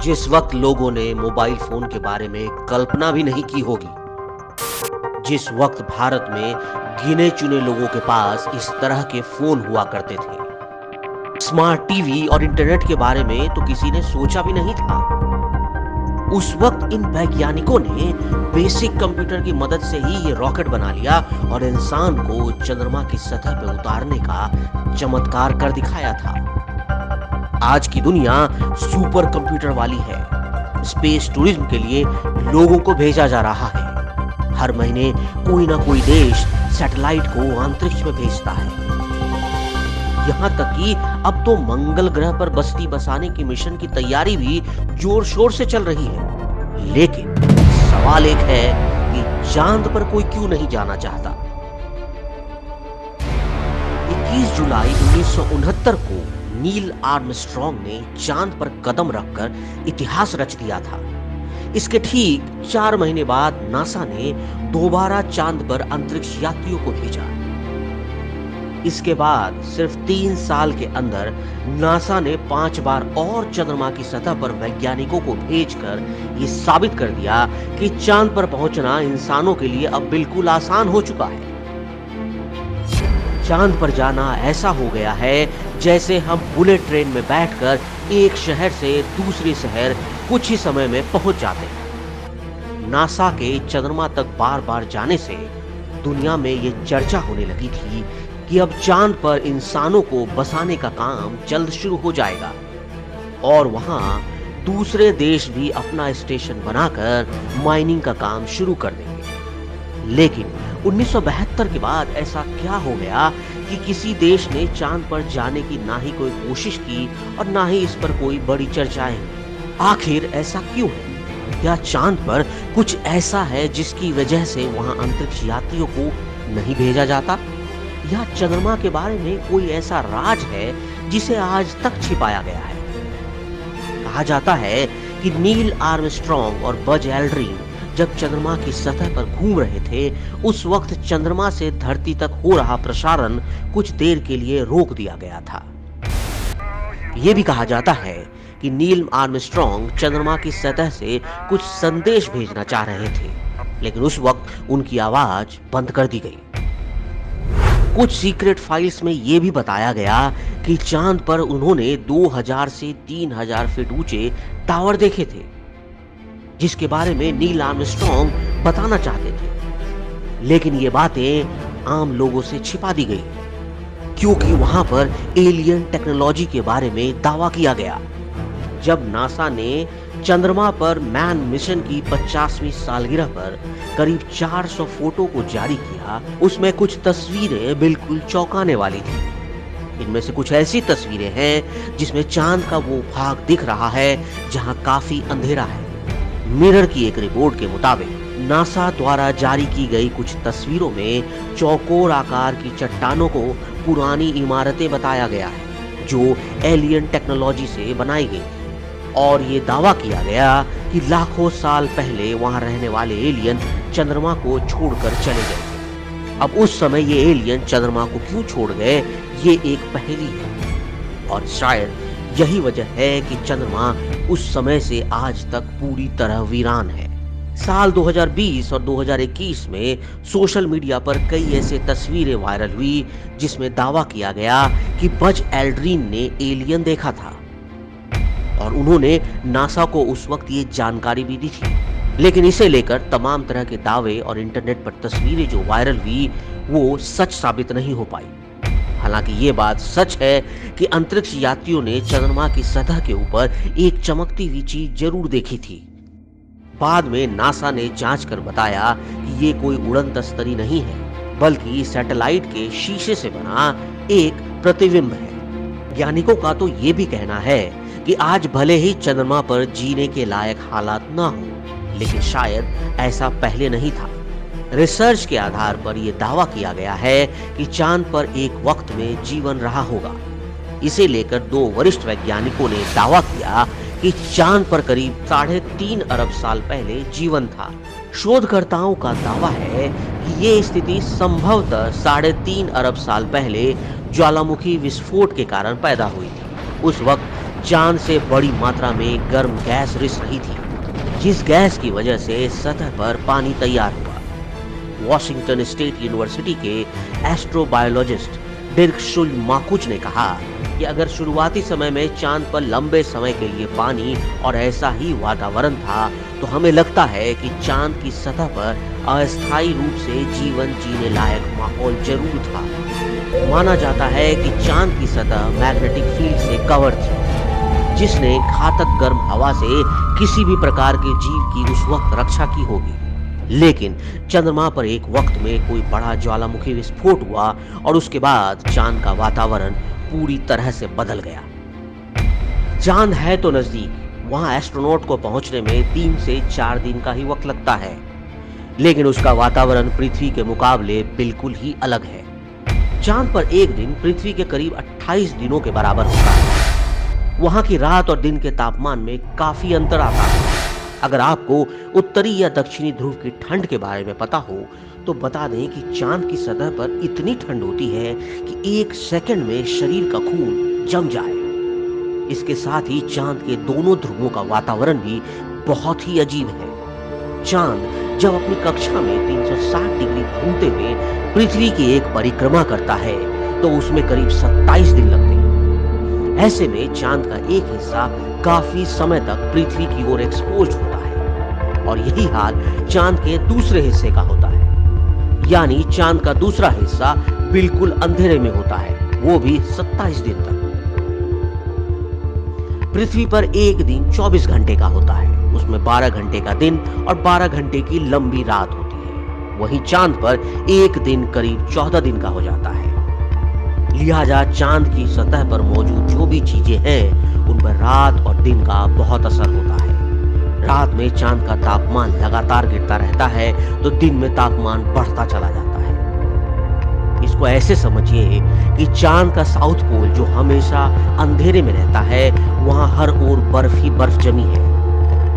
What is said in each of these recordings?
जिस वक्त लोगों ने मोबाइल फोन के बारे में कल्पना भी नहीं की होगी, जिस वक्त भारत में गिने चुने लोगों के पास इस तरह के फोन हुआ करते थे, स्मार्ट टीवी और इंटरनेट के बारे में तो किसी ने सोचा भी नहीं था। उस वक्त इन वैज्ञानिकों ने बेसिक कंप्यूटर की मदद से ही ये रॉकेट बना लिया और इंसान को चंद्रमा की सतह पर उतारने का चमत्कार कर दिखाया था। आज की दुनिया सुपर कंप्यूटर वाली है। स्पेस टूरिज्म के लिए लोगों को भेजा जा रहा है। हर महीने कोई ना कोई देश सैटेलाइट को अंतरिक्ष में भेजता है। यहाँ तक कि अब तो मंगल ग्रह पर बस्ती बसाने की मिशन की तैयारी भी जोर शोर से चल रही है। लेकिन सवाल एक है कि चांद पर कोई क्यों नहीं जाना चाहता। 21 जुलाई 1969 को नील आर्मस्ट्रॉन्ग ने चांद पर कदम रखकर इतिहास रच दिया था। इसके ठीक 4 महीने बाद नासा ने दोबारा चांद पर अंतरिक्ष यात्रियों को भेजा। इसके बाद सिर्फ 3 साल के अंदर नासा ने 5 बार और चंद्रमा की सतह पर वैज्ञानिकों को भेजकर यह साबित कर दिया कि चांद पर पहुंचना इंसानों के लिए अब बिल्कुल आसान हो चुका है। चांद पर जाना ऐसा हो गया है जैसे हम बुलेट ट्रेन में बैठकर एक शहर से दूसरे शहर कुछ ही समय में पहुंच जाते हैं। नासा के चंद्रमा तक बार बार जाने से दुनिया में ये चर्चा होने लगी थी कि अब चांद पर इंसानों को बसाने का काम जल्द शुरू हो जाएगा और वहां दूसरे देश भी अपना स्टेशन बनाकर माइनिंग का काम शुरू कर देंगे। लेकिन 1972 के बाद ऐसा क्या हो गया कि किसी देश ने चांद पर जाने की ना ही कोई कोशिश की और ना ही इस पर कोई बड़ी चर्चाएं। आखिर ऐसा क्यों है? क्या चांद पर कुछ ऐसा है जिसकी वजह से वहां अंतरिक्ष यात्रियों को नहीं भेजा जाता? या चंद्रमा के बारे में कोई ऐसा राज है जिसे आज तक छिपाया गया है? कहा जाता है कि नील आर्मस्ट्रॉन्ग और बज एल्ड्रिन जब चंद्रमा की सतह पर घूम रहे थे, उस वक्त चंद्रमा से धरती तक हो रहा प्रसारण कुछ देर के लिए रोक दिया गया था। यह भी कहा जाता है कि नील आर्मस्ट्रॉन्ग चंद्रमा की सतह से कुछ संदेश भेजना चाह रहे थे, लेकिन उस वक्त उनकी आवाज बंद कर दी गई। कुछ सीक्रेट फाइल्स में यह भी बताया गया कि चांद पर उन्होंने 2000 से 3000 फीट ऊंचे टावर देखे थे, जिसके बारे में नील आर्मस्ट्रॉन्ग बताना चाहते थे। लेकिन ये बातें आम लोगों से छिपा दी गई क्योंकि वहां पर एलियन टेक्नोलॉजी के बारे में दावा किया गया। जब नासा ने चंद्रमा पर मैन मिशन की 50वीं सालगिरह पर करीब 400 फोटो को जारी किया, उसमें कुछ तस्वीरें बिल्कुल चौंकाने वाली थी। इनमें से कुछ ऐसी तस्वीरें हैं जिसमें चांद का वो भाग दिख रहा है जहां काफी अंधेरा है। मिरर की एक रिपोर्ट के मुताबिक नासा द्वारा जारी की गई कुछ तस्वीरों में चौकोर आकार की चट्टानों को पुरानी इमारतें बताया गया है जो एलियन टेक्नोलॉजी से बनाई गई, और ये दावा किया गया कि लाखों साल पहले वहां रहने वाले एलियन चंद्रमा को छोड़कर चले गए। अब उस समय ये एलियन चंद्रमा को क्यों छोड़ गए, ये एक पहेली है और शायद यही वजह है कि चंद्रमा उस समय से आज तक पूरी तरह वीरान है। साल 2020 और 2021 में सोशल मीडिया पर कई ऐसे तस्वीरें वायरल हुई जिसमें दावा किया गया कि बज एल्ड्रिन ने एलियन देखा था और उन्होंने नासा को उस वक्त ये जानकारी भी दी थी। लेकिन इसे लेकर तमाम तरह के दावे और इंटरनेट पर तस्वीरें जो वायरल हुई वो सच साबित नहीं हो पाई। हालांकि ये बात सच है कि अंतरिक्ष यात्रियों ने चंद्रमा की सतह के ऊपर एक चमकती हुई चीज जरूर देखी थी। बाद में नासा ने जांच कर बताया कि ये कोई उड़न तस्तरी नहीं है, बल्कि सैटेलाइट के शीशे से बना एक प्रतिबिंब है। वैज्ञानिकों का तो ये भी कहना है कि आज भले ही चंद्रमा पर जीने के लायक हालात ना हो, लेकिन शायद ऐसा पहले नहीं था। रिसर्च के आधार पर यह दावा किया गया है कि चांद पर एक वक्त में जीवन रहा होगा। इसे लेकर 2 वरिष्ठ वैज्ञानिकों ने दावा किया कि चांद पर करीब 3.5 अरब साल पहले जीवन था। शोधकर्ताओं का दावा है कि ये स्थिति संभवतः 3.5 अरब साल पहले ज्वालामुखी विस्फोट के कारण पैदा हुई थी। उस वक्त चांद से बड़ी मात्रा में गर्म गैस रिस रही थी, जिस गैस की वजह से सतह पर पानी तैयार हुआ। वॉशिंगटन स्टेट यूनिवर्सिटी के एस्ट्रोबायोलॉजिस्ट डिर्क शुल्माकुच ने कहा कि अगर शुरुआती समय में चांद पर लंबे समय के लिए पानी और ऐसा ही वातावरण था, तो हमें लगता है कि चांद की सतह पर अस्थायी रूप से जीवन जीने लायक माहौल जरूर था। माना जाता है कि चांद की सतह मैग्नेटिक फील्ड से कवर थी, जिसने घातक गर्म हवा से किसी भी प्रकार के जीव की उस वक्त रक्षा की होगी। लेकिन चंद्रमा पर एक वक्त में कोई बड़ा ज्वालामुखी विस्फोट हुआ और उसके बाद चांद का वातावरण पूरी तरह से बदल गया। चांद है तो नजदीक, वहां एस्ट्रोनॉट को पहुंचने में 3 से 4 दिन का ही वक्त लगता है, लेकिन उसका वातावरण पृथ्वी के मुकाबले बिल्कुल ही अलग है। चांद पर एक दिन पृथ्वी के करीब 28 दिनों के बराबर होता है। वहां की रात और दिन के तापमान में काफी अंतर आता है। अगर आपको उत्तरी या दक्षिणी ध्रुव की ठंड के बारे में पता हो, तो बता दें कि चांद की सतह पर इतनी ठंड होती है कि 1 सेकंड में शरीर का खून जम जाए। इसके साथ ही चांद के दोनों ध्रुवों का वातावरण भी बहुत ही अजीब है। चांद जब अपनी कक्षा में 360 डिग्री घूमते हुए पृथ्वी की एक परिक्रमा करता है, तो उसमें करीब 27 दिन लगते हैं। ऐसे में चांद का एक हिस्सा काफी समय तक पृथ्वी की ओर एक्सपोज होता है, और यही हाल चांद के दूसरे हिस्से का होता है। यानी चांद का दूसरा हिस्सा बिल्कुल अंधेरे में होता है, वो भी 27 दिन तक। पृथ्वी पर एक दिन 24 घंटे का होता है, उसमें 12 घंटे का दिन और 12 घंटे की लंबी रात होती है। वहीं चांद पर एक दिन करीब 14 दिन का हो जाता है। लिहाजा चांद की सतह पर मौजूद जो भी चीजें हैं, उन पर रात और दिन का बहुत असर होता है। रात में चांद का तापमान लगातार गिरता रहता है, तो दिन में तापमान बढ़ता चला जाता है। इसको ऐसे समझिए कि चांद का साउथ पोल जो हमेशा अंधेरे में रहता है, वहां हर ओर बर्फ ही बर्फ जमी है।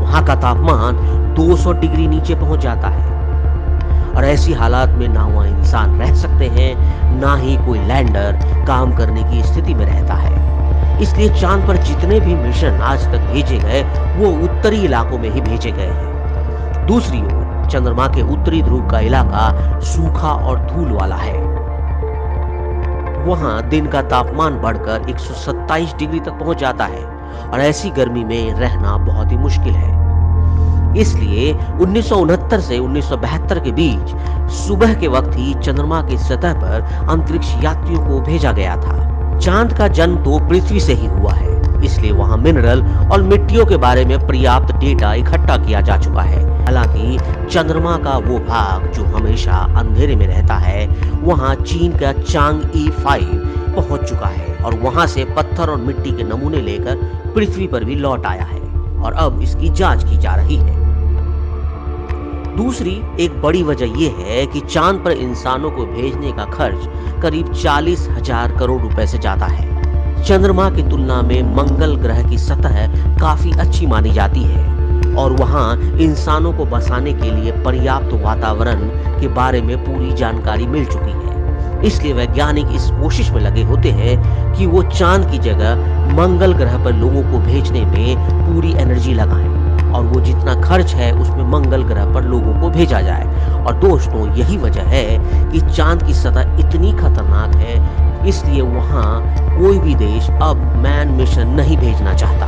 वहां का तापमान 200 डिग्री नीचे पहुंच जाता है, और ऐसी हालात में ना वहां इंसान रह सकते हैं, ना ही कोई लैंडर काम करने की स्थिति में रहता है। इसलिए चांद पर जितने भी मिशन आज तक भेजे गए, वो उत्तरी इलाकों में ही भेजे गए हैं। दूसरी ओर चंद्रमा के उत्तरी ध्रुव का इलाका सूखा और धूल वाला है। वहां दिन का तापमान बढ़कर 127 डिग्री तक पहुंच जाता है, और ऐसी गर्मी में रहना बहुत ही मुश्किल है। इसलिए 1969 से 1972 के बीच सुबह के वक्त ही चंद्रमा की सतह पर अंतरिक्ष यात्रियों को भेजा गया था। चांद का जन्म तो पृथ्वी से ही हुआ है, इसलिए वहां मिनरल और मिट्टियों के बारे में पर्याप्त डेटा इकट्ठा किया जा चुका है। हालांकि चंद्रमा का वो भाग जो हमेशा अंधेरे में रहता है, वहां चीन का चांगई 5 पहुंच चुका है, और वहां से पत्थर और मिट्टी के नमूने लेकर पृथ्वी पर भी लौट आया है, और अब इसकी जांच की जा रही है। दूसरी एक बड़ी वजह यह है कि चांद पर इंसानों को भेजने का खर्च करीब 40,000 करोड़ रुपए से ज्यादा है। चंद्रमा की तुलना में मंगल ग्रह की सतह काफी अच्छी मानी जाती है, और वहां इंसानों को बसाने के लिए पर्याप्त वातावरण के बारे में पूरी जानकारी मिल चुकी है। इसलिए वैज्ञानिक इस कोशिश में लगे होते हैं कि वो चांद की जगह मंगल ग्रह पर लोगों को भेजने में पूरी एनर्जी लगाएं, और वो जितना खर्च है उसमें मंगल ग्रह पर लोगों को भेजा जाए। और दोस्तों, यही वजह है कि चांद की सतह इतनी खतरनाक है, इसलिए वहां कोई भी देश अब मैन मिशन नहीं भेजना चाहता।